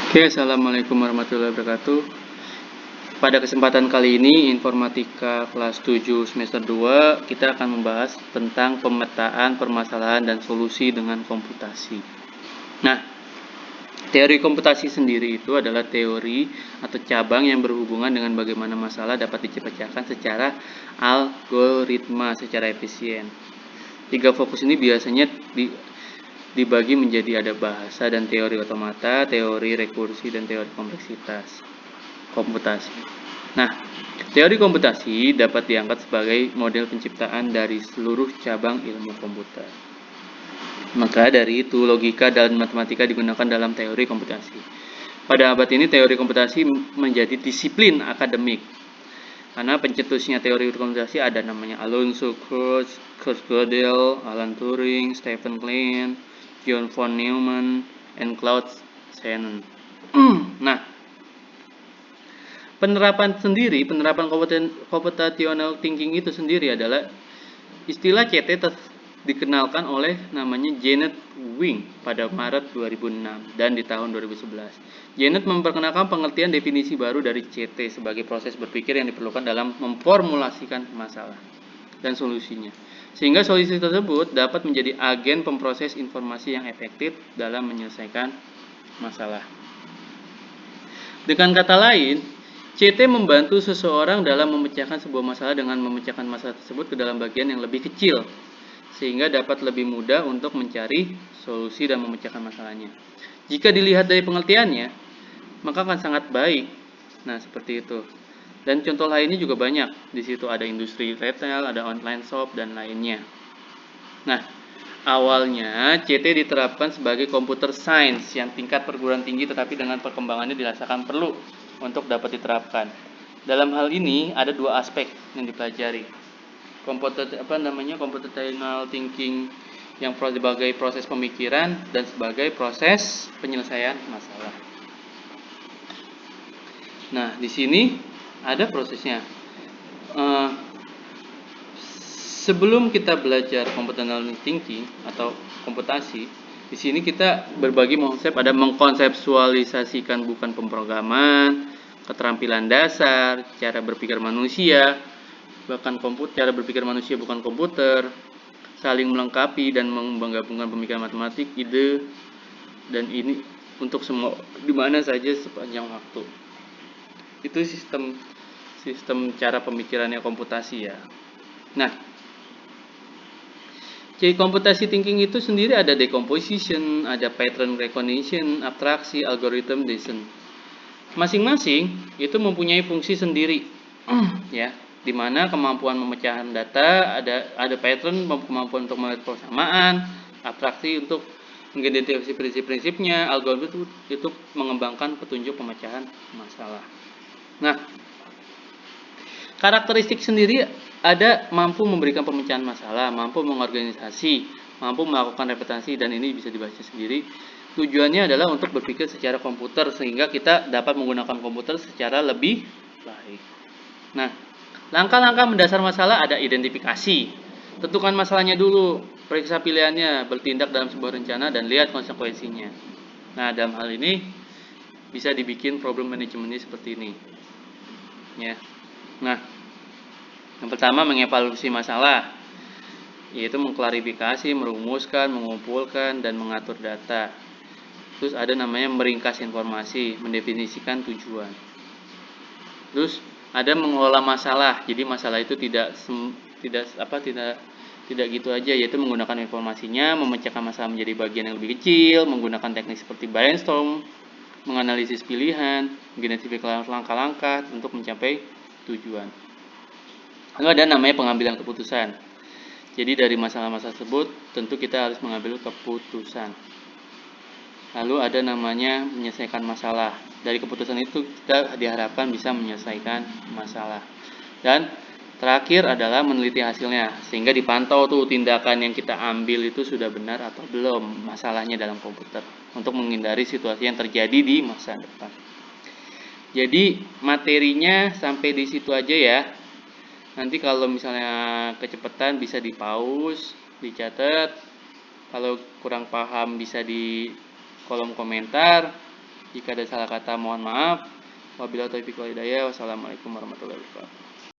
Oke, assalamualaikum warahmatullahi wabarakatuh. Pada kesempatan kali ini, Informatika kelas 7 semester 2, kita akan membahas tentang pemetaan permasalahan dan solusi dengan komputasi. Nah, teori komputasi sendiri itu adalah teori atau cabang yang berhubungan dengan bagaimana masalah dapat dipecahkan secara algoritma secara efisien. Tiga fokus ini biasanya dibagi menjadi ada bahasa dan teori otomata, teori rekursi, dan teori kompleksitas komputasi. Nah, teori komputasi dapat diangkat sebagai model penciptaan dari seluruh cabang ilmu komputer. Maka dari itu, logika dan matematika digunakan dalam teori komputasi. Pada abad ini, teori komputasi menjadi disiplin akademik. Karena pencetusnya teori komputasi ada namanya Alonzo Krauss, Kurt Gödel, Alan Turing, Stephen Klein, John von Neumann, and Claude Shannon. Nah, penerapan computational thinking itu sendiri adalah istilah CT dikenalkan oleh namanya Janet Wing pada Maret 2006 dan di tahun 2011. Janet memperkenalkan pengertian definisi baru dari CT sebagai proses berpikir yang diperlukan dalam memformulasikan masalah dan solusinya. Sehingga solusi tersebut dapat menjadi agen pemproses informasi yang efektif dalam menyelesaikan masalah. Dengan kata lain, CT membantu seseorang dalam memecahkan sebuah masalah dengan memecahkan masalah tersebut ke dalam bagian yang lebih kecil, sehingga dapat lebih mudah untuk mencari solusi dan memecahkan masalahnya. Jika dilihat dari pengertiannya, maka akan sangat baik. Nah, seperti itu. Dan contoh lainnya juga banyak. Di situ ada industri retail, ada online shop, dan lainnya. Nah, awalnya CT diterapkan sebagai computer science yang tingkat perguruan tinggi, tetapi dengan perkembangannya dirasakan perlu untuk dapat diterapkan. Dalam hal ini ada dua aspek yang dipelajari. Computational thinking yang sebagai proses pemikiran dan sebagai proses penyelesaian masalah. Nah, di sini ada prosesnya. Sebelum kita belajar computational thinking atau komputasi, di sini kita berbagi konsep, ada mengkonseptualisasikan bukan pemrograman, keterampilan dasar, cara berpikir manusia, bahkan cara berpikir manusia bukan komputer, saling melengkapi dan menggabungkan pemikiran matematik, ide, dan ini untuk semua di mana saja sepanjang waktu. Itu sistem cara pemikirannya komputasi ya. Nah, jadi komputasi thinking itu sendiri ada decomposition, ada pattern recognition, abstraksi, algorithm design. Masing-masing itu mempunyai fungsi sendiri, ya, di mana kemampuan memecahkan data, ada pattern, kemampuan untuk melihat persamaan, abstraksi untuk mengidentifikasi prinsip-prinsipnya, algoritma itu mengembangkan petunjuk pemecahan masalah. Nah, karakteristik sendiri ada mampu memberikan pemecahan masalah, mampu mengorganisasi, mampu melakukan repetisi, dan ini bisa dibaca sendiri. Tujuannya adalah untuk berpikir secara komputer sehingga kita dapat menggunakan komputer secara lebih baik. Nah, langkah-langkah mendasar masalah ada identifikasi. Tentukan masalahnya dulu, periksa pilihannya, bertindak dalam sebuah rencana, dan lihat konsekuensinya. Nah, dalam hal ini bisa dibikin problem manajemennya seperti ini. Ya. Nah, yang pertama mengevaluasi masalah, yaitu mengklarifikasi, merumuskan, mengumpulkan, dan mengatur data. Terus ada namanya meringkas informasi, mendefinisikan tujuan. Terus ada mengelola masalah, jadi masalah itu tidak gitu aja, yaitu menggunakan informasinya, memecahkan masalah menjadi bagian yang lebih kecil, menggunakan teknik seperti brainstorm, menganalisis pilihan, mengidentifikasi langkah-langkah untuk mencapai tujuan. Lalu ada namanya pengambilan keputusan. Jadi dari masalah-masalah tersebut tentu kita harus mengambil keputusan. Lalu ada namanya menyelesaikan masalah. Dari keputusan itu kita diharapkan bisa menyelesaikan masalah. Dan terakhir adalah meneliti hasilnya, sehingga dipantau tuh tindakan yang kita ambil itu sudah benar atau belum masalahnya dalam komputer, untuk menghindari situasi yang terjadi di masa depan. Jadi materinya sampai di situ aja ya. Nanti kalau misalnya kecepatan bisa di pause, dicatat. Kalau kurang paham bisa di kolom komentar. Jika ada salah kata mohon maaf. Wabillahi taufiq wal hidayah. Wassalamualaikum warahmatullahi wabarakatuh.